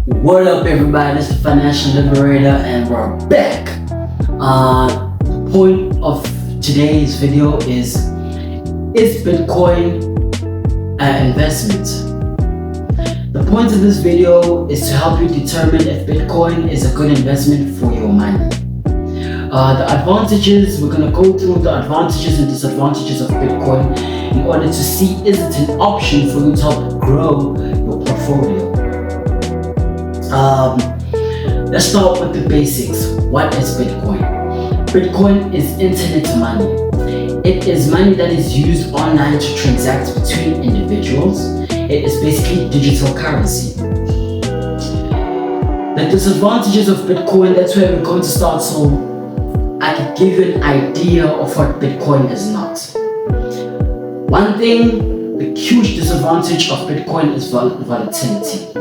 What up, everybody? This is the Financial Liberator, and we're back. The point of today's video is Bitcoin an investment? The point of this video is to help you determine if Bitcoin is a good investment for your money. The advantages, we're going to go through the advantages and disadvantages of Bitcoin in order to see is it an option for you to help grow your portfolio. Let's start with the basics. What is Bitcoin? Bitcoin is internet money. It is money that is used online to transact between individuals. It is basically digital currency. The disadvantages of Bitcoin, that's where we're going to start, so I can give you an idea of what Bitcoin is not. One thing, the huge disadvantage of Bitcoin is volatility.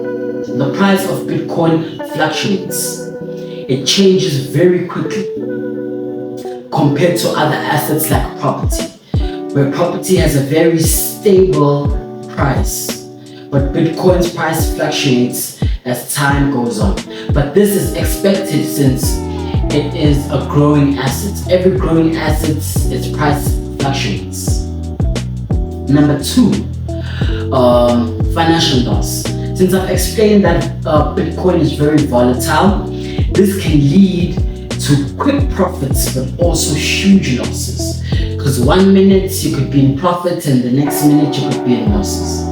The price of Bitcoin fluctuates. It changes very quickly compared to other assets like property, where property has a very stable price, but Bitcoin's price fluctuates as time goes on. But this is expected since it is a growing asset. Every growing asset, its price fluctuates. Number two, financial loss. Since I've explained that Bitcoin is very volatile, this can lead to quick profits but also huge losses. Because 1 minute you could be in profit and the next minute you could be in losses.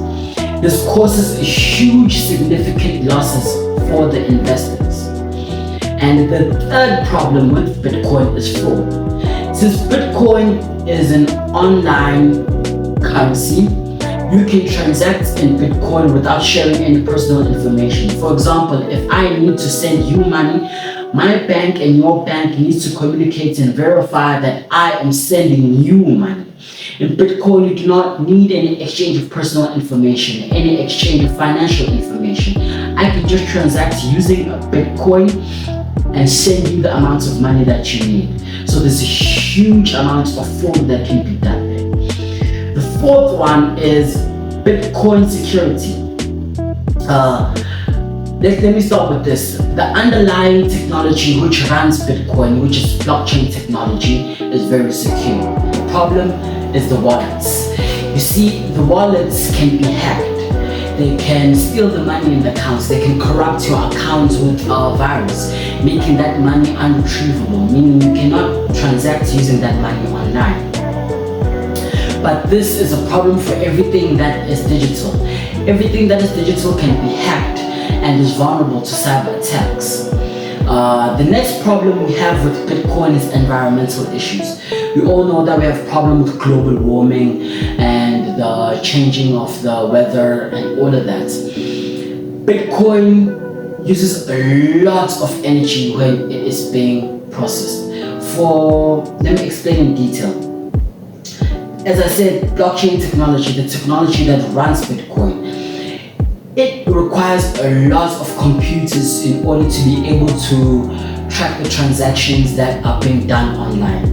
This causes a huge significant losses for the investors. And the third problem with Bitcoin is fraud. Since Bitcoin is an online currency, you can transact in Bitcoin without sharing any personal information. For example, if I need to send you money, my bank and your bank needs to communicate and verify that I am sending you money. In Bitcoin, you do not need any exchange of personal information, any exchange of financial information. I can just transact using a Bitcoin and send you the amount of money that you need. So there's a huge amount of fraud that can be done there. The fourth one is Bitcoin security. Let me start with this. The underlying technology which runs Bitcoin, which is blockchain technology, is very secure. The problem is the wallets. You see, the wallets can be hacked. They can steal the money in the accounts. They can corrupt your accounts with a virus, making that money unretrievable, meaning you cannot transact using that money online. But this is a problem for everything that is digital. Everything that is digital can be hacked and is vulnerable to cyber attacks. The next problem we have with Bitcoin is environmental issues. We all know that we have a problem with global warming and the changing of the weather and all of that. Bitcoin uses a lot of energy when it is being processed. Let me explain in detail. As I said, blockchain technology, the technology that runs Bitcoin, it requires a lot of computers in order to be able to track the transactions that are being done online.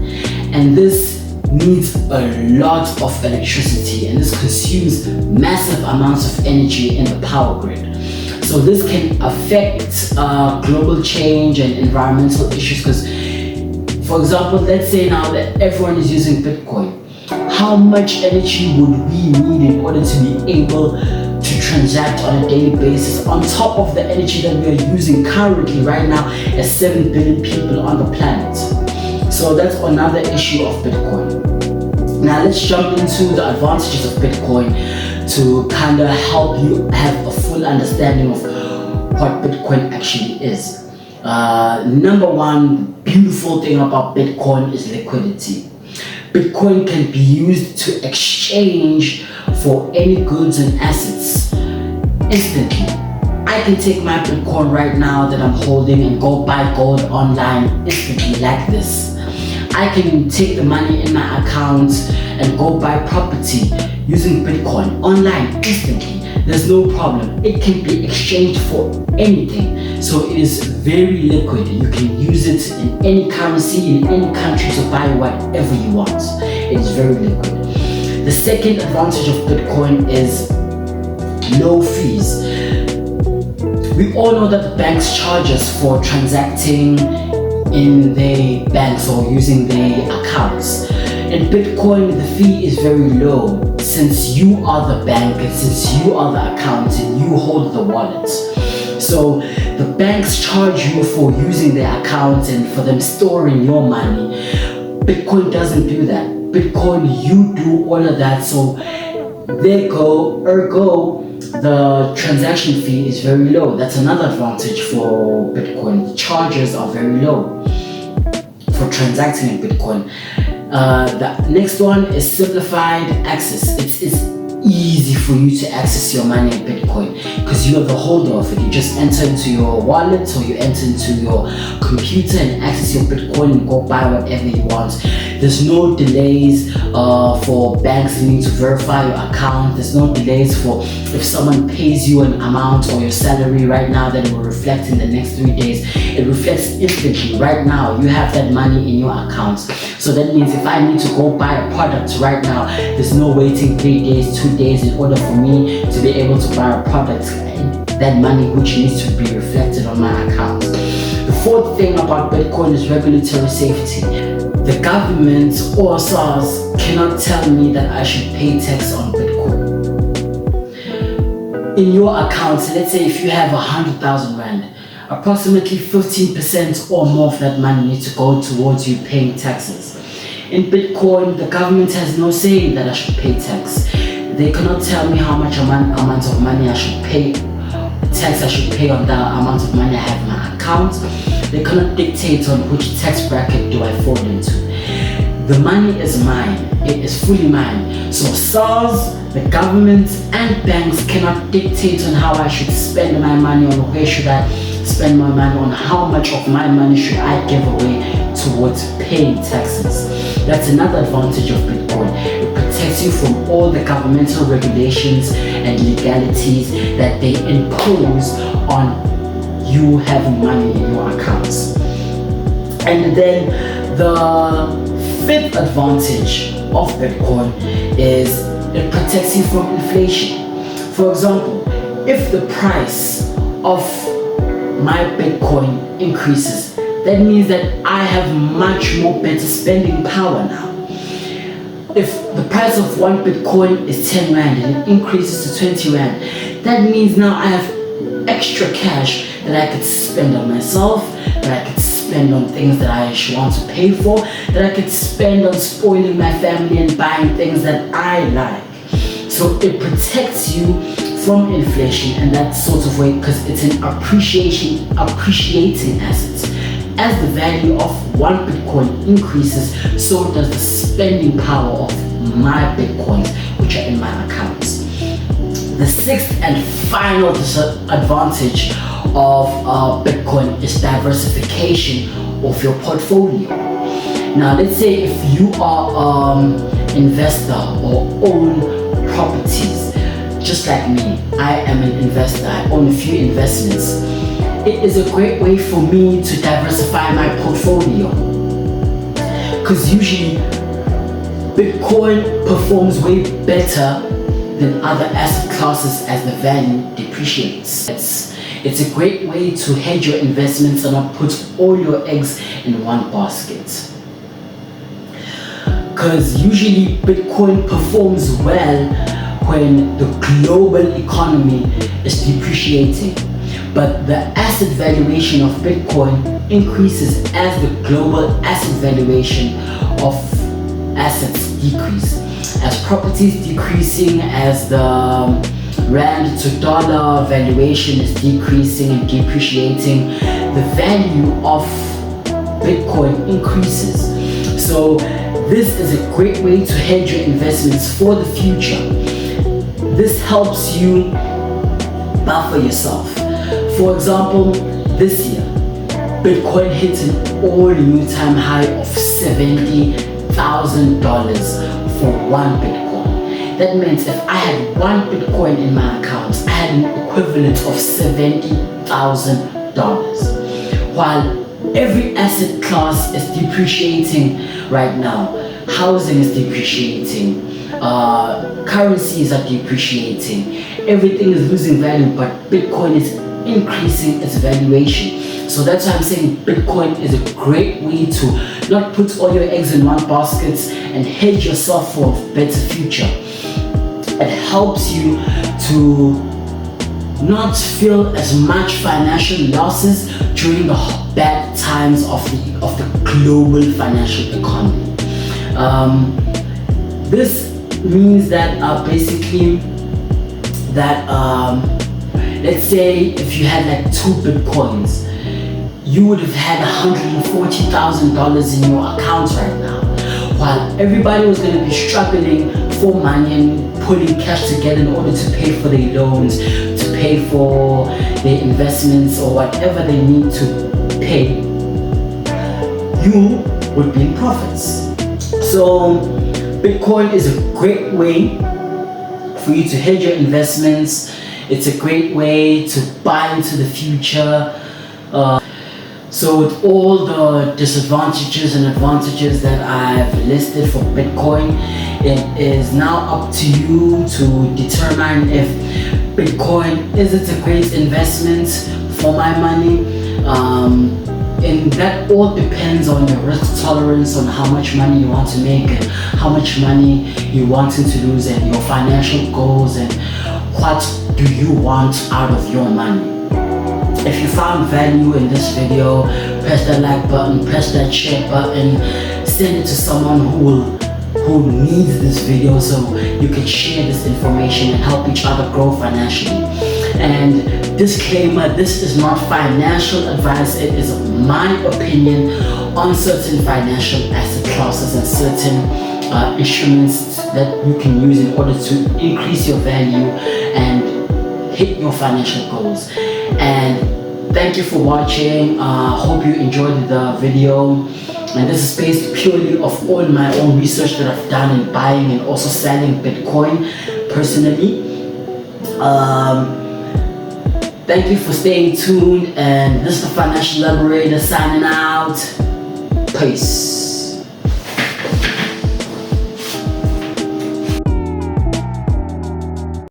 And this needs a lot of electricity, and this consumes massive amounts of energy in the power grid. So this can affect global change and environmental issues because, for example, let's say now that everyone is using Bitcoin. How much energy would we need in order to be able to transact on a daily basis on top of the energy that we are using currently right now as 7 billion people on the planet? So that's another issue of Bitcoin. Now let's jump into the advantages of Bitcoin to kind of help you have a full understanding of what Bitcoin actually is. Number one beautiful thing about Bitcoin is liquidity. Bitcoin can be used to exchange for any goods and assets instantly. I can take my Bitcoin right now that I'm holding and go buy gold online instantly like this. I can take the money in my account and go buy property using Bitcoin online instantly. There's no problem. It can be exchanged for anything. So it is very liquid. You can use it in any currency, in any country to buy whatever you want. It is very liquid. The second advantage of Bitcoin is low fees. We all know that the banks charge us for transacting in their banks or using their accounts. In Bitcoin, the fee is very low since you are the bank and since you are the account and you hold the wallet. So the banks charge you for using their account and for them storing your money. Bitcoin doesn't do that. Bitcoin, you do all of that. So there go, ergo, the transaction fee is very low. That's another advantage for Bitcoin. The charges are very low for transacting in Bitcoin. The next one is simplified access. It's easy for you to access your money in Bitcoin because you are the holder of it. You just enter into your wallet or you enter into your computer and access your Bitcoin and go buy whatever you want. There's no delays for banks needing to verify your account. There's no delays for if someone pays you an amount or your salary right now that it will reflect in the next 3 days. It reflects instantly. Right now, you have that money in your account. So that means if I need to go buy a product right now, there's no waiting 3 days, 2 days in order for me to be able to buy a product. That money which needs to be reflected on my account. The fourth thing about Bitcoin is regulatory safety. The government or SARS cannot tell me that I should pay tax on Bitcoin. In your account, let's say if you have 100,000 Rand, approximately 15% or more of that money needs to go towards you paying taxes. In Bitcoin, the government has no say that I should pay tax. They cannot tell me how much amount of money I should pay, tax I should pay on the amount of money I have in my account. They cannot dictate on which tax bracket do I fall into. The money is mine. It is fully mine. So SARS, the government and banks cannot dictate on how I should spend my money, on where should I spend my money, on how much of my money should I give away towards paying taxes. That's another advantage of Bitcoin. It protects you from all the governmental regulations and legalities that they impose on you having money in your accounts. And then the fifth advantage of Bitcoin is it protects you from inflation. For example, if the price of my Bitcoin increases, that means that I have much more better spending power now. If the price of one Bitcoin is 10 Rand and it increases to 20 Rand, that means now I have extra cash that I could spend on myself, that I could spend on things that I want to pay for, that I could spend on spoiling my family and buying things that I like. So it protects you from inflation in that sort of way because it's an appreciating asset. As the value of one Bitcoin increases, so does the spending power of my Bitcoins, which are in my accounts. The sixth and final disadvantage of Bitcoin is diversification of your portfolio. Now, let's say if you are an investor or own properties, just like me, I am an investor, I own a few investments. It is a great way for me to diversify my portfolio because usually Bitcoin performs way better than other asset classes as the value depreciates. It's a great way to hedge your investments and not put all your eggs in one basket. Because usually Bitcoin performs well when the global economy is depreciating. But the asset valuation of Bitcoin increases as the global asset valuation of assets decrease. As properties decreasing, as the Rand to dollar valuation is decreasing and depreciating, the value of Bitcoin increases. So this is a great way to hedge your investments for the future. This helps you buffer yourself. For example, this year, Bitcoin hit an all-new time high of $70,000 for one Bitcoin. That means if I had one Bitcoin in my account, I had an equivalent of $70,000. While every asset class is depreciating right now, housing is depreciating, currencies are depreciating, everything is losing value, but Bitcoin is increasing its valuation. So that's why I'm saying Bitcoin is a great way to not put all your eggs in one basket and hedge yourself for a better future. It helps you to not feel as much financial losses during the bad times of the global financial economy. This means that basically that let's say if you had like 2 Bitcoins, you would have had $140,000 in your account right now, while everybody was going to be struggling for money and pulling cash together in order to pay for their loans, to pay for their investments or whatever they need to pay. You would be in profits. So Bitcoin is a great way for you to hedge your investments. It's a great way to buy into the future. So with all the disadvantages and advantages that I've listed for Bitcoin, it is now up to you to determine if Bitcoin is a great investment for my money. And that all depends on your risk tolerance, on how much money you want to make and how much money you wanting to lose, and your financial goals, and what do you want out of your money. If you found value in this video, press that like button, press that share button, send it to someone who needs this video so you can share this information and help each other grow financially. And disclaimer, this is not financial advice, it is my opinion on certain financial asset classes and certain instruments that you can use in order to increase your value and hit your financial goals. And thank you for watching. Hope you enjoyed the video. And this is based purely off all my own research that I've done in buying and also selling Bitcoin personally. Thank you for staying tuned, and this is the Financial Liberator signing out. Peace.